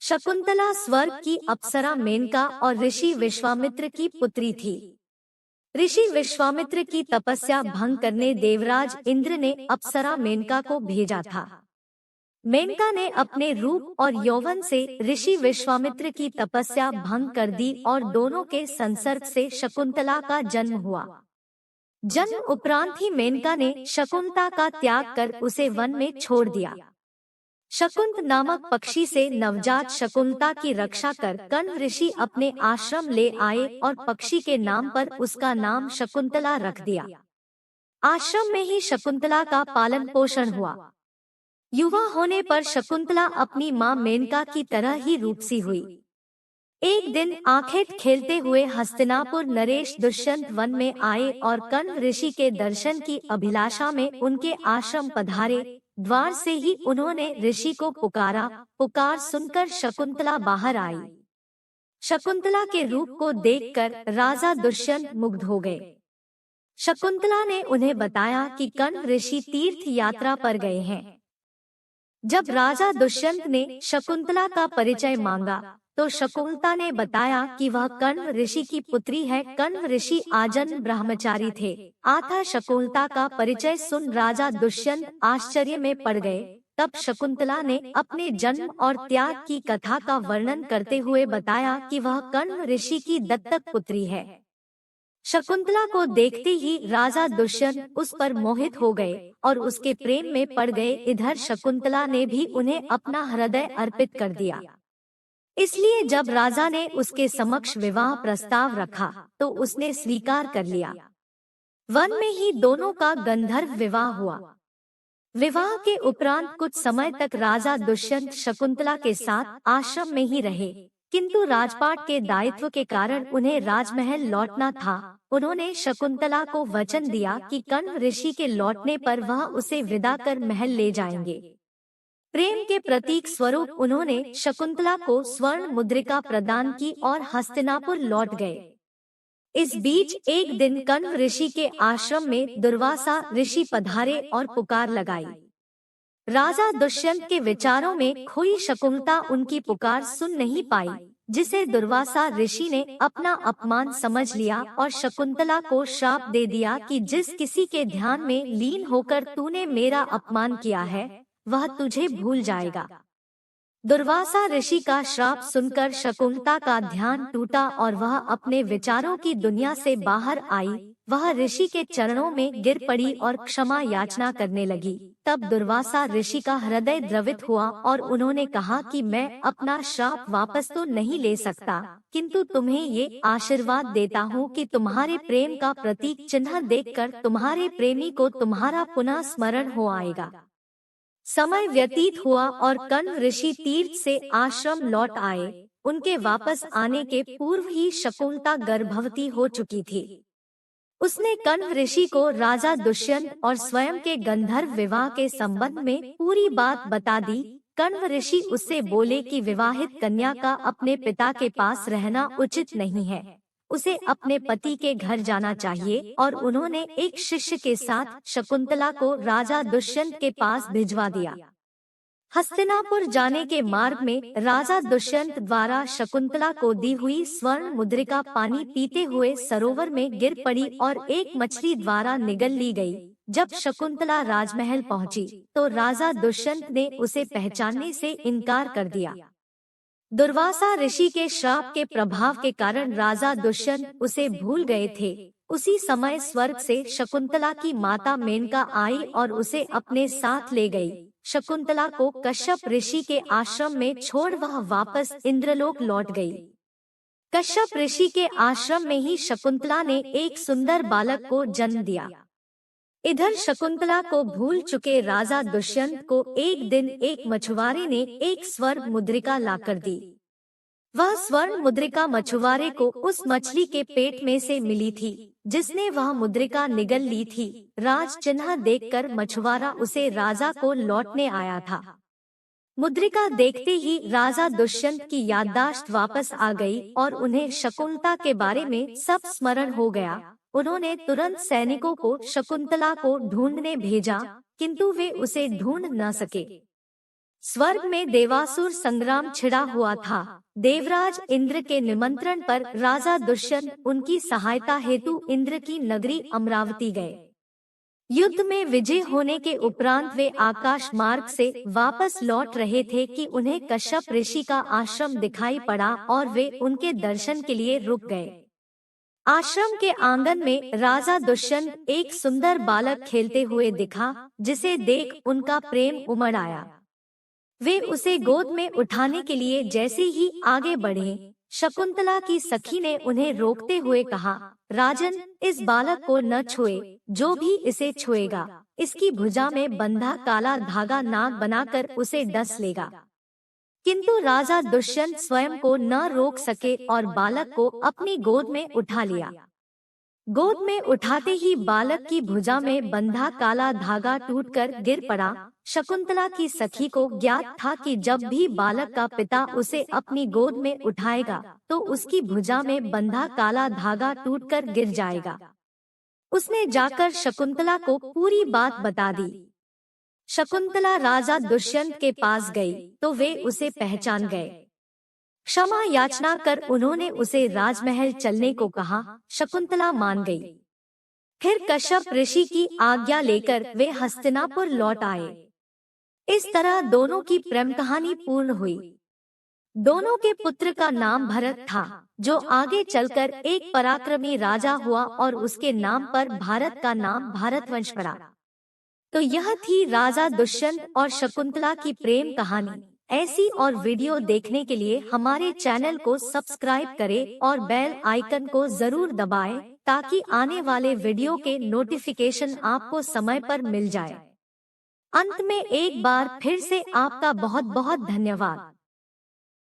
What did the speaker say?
शकुंतला स्वर्ग की अप्सरा मेनका और ऋषि विश्वामित्र की पुत्री थी। ऋषि विश्वामित्र की तपस्या भंग करने देवराज इंद्र ने अप्सरा मेनका को भेजा था। मेनका ने अपने रूप और यौवन से ऋषि विश्वामित्र की तपस्या भंग कर दी और दोनों के संसर्ग से शकुंतला का जन्म हुआ। जन्म उपरांत ही मेनका ने शकुंतला का त्याग कर उसे वन में छोड़ दिया। शकुंत नामक पक्षी से नवजात शकुंतला की रक्षा कर कण्व ऋषि अपने आश्रम ले आए और पक्षी के नाम पर उसका नाम शकुंतला रख दिया। आश्रम में ही शकुंतला का पालन पोषण हुआ। युवा होने पर शकुंतला अपनी मां मेनका की तरह ही रूपसी हुई। एक दिन आखेट खेलते हुए हस्तिनापुर नरेश दुष्यंत वन में आए और कण्व ऋषि के दर्शन की अभिलाषा में उनके आश्रम पधारे। द्वार से ही उन्होंने ऋषि को पुकारा। पुकार सुनकर शकुंतला बाहर आई। शकुंतला के रूप को देखकर राजा दुष्यंत मुग्ध हो गए। शकुंतला ने उन्हें बताया कि कण्व ऋषि तीर्थ यात्रा पर गए हैं। जब राजा दुष्यंत ने शकुंतला का परिचय मांगा तो शकुंतला ने बताया कि वह कण्व ऋषि की पुत्री है। कण्व ऋषि आजन्म ब्रह्मचारी थे। अतः शकुंतला का परिचय सुन राजा दुष्यंत आश्चर्य में पड़ गए। तब शकुंतला ने अपने जन्म और त्याग की कथा का वर्णन करते हुए बताया कि वह कण्व ऋषि की दत्तक पुत्री है। शकुंतला को देखते ही राजा दुष्यंत उस पर मोहित हो गए और उसके प्रेम में पड़ गए। इधर शकुंतला ने भी उन्हें अपना हृदय अर्पित कर दिया। इसलिए जब राजा ने उसके समक्ष विवाह प्रस्ताव रखा तो उसने स्वीकार कर लिया। वन में ही दोनों का गंधर्व विवाह हुआ। विवाह के उपरांत कुछ समय तक राजा दुष्यंत शकुंतला के साथ आश्रम में ही रहे, किंतु राजपाट के दायित्व के कारण उन्हें राजमहल लौटना था। उन्होंने शकुंतला को वचन दिया कि कण्व ऋषि के लौटने पर वह उसे विदा कर महल ले जाएंगे। प्रेम के प्रतीक स्वरूप उन्होंने शकुंतला को स्वर्ण मुद्रिका प्रदान की और हस्तिनापुर लौट गए। इस बीच एक दिन कण्व ऋषि के आश्रम में दुर्वासा ऋषि पधारे और पुकार लगाई। राजा दुष्यंत के विचारों में खोई शकुंतला उनकी पुकार सुन नहीं पाई, जिसे दुर्वासा ऋषि ने अपना अपमान समझ लिया और शकुंतला को श्राप दे दिया कि जिस किसी के ध्यान में लीन होकर तूने मेरा अपमान किया है वह तुझे भूल जाएगा। दुर्वासा ऋषि का श्राप सुनकर शकुंतला का ध्यान टूटा और वह अपने विचारों की दुनिया से बाहर आई। वह ऋषि के चरणों में गिर पड़ी और क्षमा याचना करने लगी। तब दुर्वासा ऋषि का हृदय द्रवित हुआ और उन्होंने कहा कि मैं अपना श्राप वापस तो नहीं ले सकता, किंतु तुम्हें ये आशीर्वाद देता हूँ कि तुम्हारे प्रेम का प्रतीक चिन्ह देखकर तुम्हारे प्रेमी को तुम्हारा पुनः स्मरण हो आएगा। समय व्यतीत हुआ और कण्व ऋषि तीर्थ से आश्रम लौट आए। उनके वापस आने के पूर्व ही शकुंतला गर्भवती हो चुकी थी। उसने कण्व ऋषि को राजा दुष्यंत और स्वयं के गंधर्व विवाह के संबंध में पूरी बात बता दी। कण्व ऋषि उससे बोले कि विवाहित कन्या का अपने पिता के पास रहना उचित नहीं है, उसे अपने पति के घर जाना चाहिए। और उन्होंने एक शिष्य के साथ शकुंतला को राजा दुष्यंत के पास भिजवा दिया। हस्तिनापुर जाने के मार्ग में राजा दुष्यंत द्वारा शकुंतला को दी हुई स्वर्ण मुद्रिका पानी पीते हुए सरोवर में गिर पड़ी और एक मछली द्वारा निगल ली गई। जब शकुंतला राजमहल पहुंची तो राजा दुष्यंत ने उसे पहचानने से इनकार कर दिया। दुर्वासा ऋषि के श्राप के प्रभाव के कारण राजा दुष्यंत उसे भूल गए थे। उसी समय स्वर्ग से शकुंतला की माता मेनका आई और उसे अपने साथ ले गई। शकुंतला को कश्यप ऋषि के आश्रम में छोड़ वह वापस इंद्रलोक लौट गई। कश्यप ऋषि के आश्रम में ही शकुंतला ने एक सुंदर बालक को जन्म दिया। इधर शकुंतला को भूल चुके राजा दुष्यंत को एक दिन एक मछुआरे ने एक स्वर्ण मुद्रिका लाकर दी। वह स्वर्ण मुद्रिका मछुआरे को उस मछली के पेट में से मिली थी जिसने वह मुद्रिका निगल ली थी। राज चिन्ह देखकर मछुआरा उसे राजा को लौटने आया था। मुद्रिका देखते ही राजा दुष्यंत की याददाश्त वापस आ गई और उन्हें शकुंतला के बारे में सब स्मरण हो गया। उन्होंने तुरंत सैनिकों को शकुंतला को ढूंढने भेजा, किंतु वे उसे ढूंढ न सके। स्वर्ग में देवासुर संग्राम छिड़ा हुआ था। देवराज इंद्र के निमंत्रण पर राजा दुष्यंत उनकी सहायता हेतु इंद्र की नगरी अमरावती गए। युद्ध में विजय होने के उपरांत वे आकाश मार्ग से वापस लौट रहे थे कि उन्हें कश्यप ऋषि का आश्रम दिखाई पड़ा और वे उनके दर्शन के लिए रुक गए। आश्रम के आंगन में राजा दुष्यंत एक सुंदर बालक खेलते हुए दिखा, जिसे देख उनका प्रेम उमड़ आया। वे उसे गोद में उठाने के लिए जैसे ही आगे बढ़े, शकुंतला की सखी ने उन्हें रोकते हुए कहा, राजन, इस बालक को न छुए, जो भी इसे छुएगा इसकी भुजा में बंधा काला धागा नाग बनाकर उसे डस लेगा। किंतु राजा दुष्यंत स्वयं को न रोक सके और बालक को अपनी गोद में उठा लिया। गोद में उठाते ही बालक की भुजा में बंधा काला धागा टूटकर गिर पड़ा। शकुंतला की सखी को ज्ञात था कि जब भी बालक का पिता उसे अपनी गोद में उठाएगा तो उसकी भुजा में बंधा काला धागा टूटकर गिर जाएगा। उसने जाकर शकुंतला को पूरी बात बता दी। शकुंतला राजा दुष्यंत के पास गई तो वे उसे पहचान गए। क्षमा याचना कर उन्होंने उसे राजमहल चलने को कहा। शकुंतला मान गई। फिर कश्यप ऋषि की आज्ञा लेकर वे हस्तिनापुर लौट आए। इस तरह दोनों की प्रेम कहानी पूर्ण हुई। दोनों के पुत्र का नाम भरत था, जो आगे चलकर एक पराक्रमी राजा हुआ और उसके नाम पर भारत का नाम भारतवंश पड़ा। तो यह थी राजा दुष्यंत और शकुंतला की प्रेम कहानी। ऐसी और वीडियो देखने के लिए हमारे चैनल को सब्सक्राइब करें और बेल आइकन को जरूर दबाएं, ताकि आने वाले वीडियो के नोटिफिकेशन आपको समय पर मिल जाए। अंत में एक बार फिर से आपका बहुत बहुत धन्यवाद।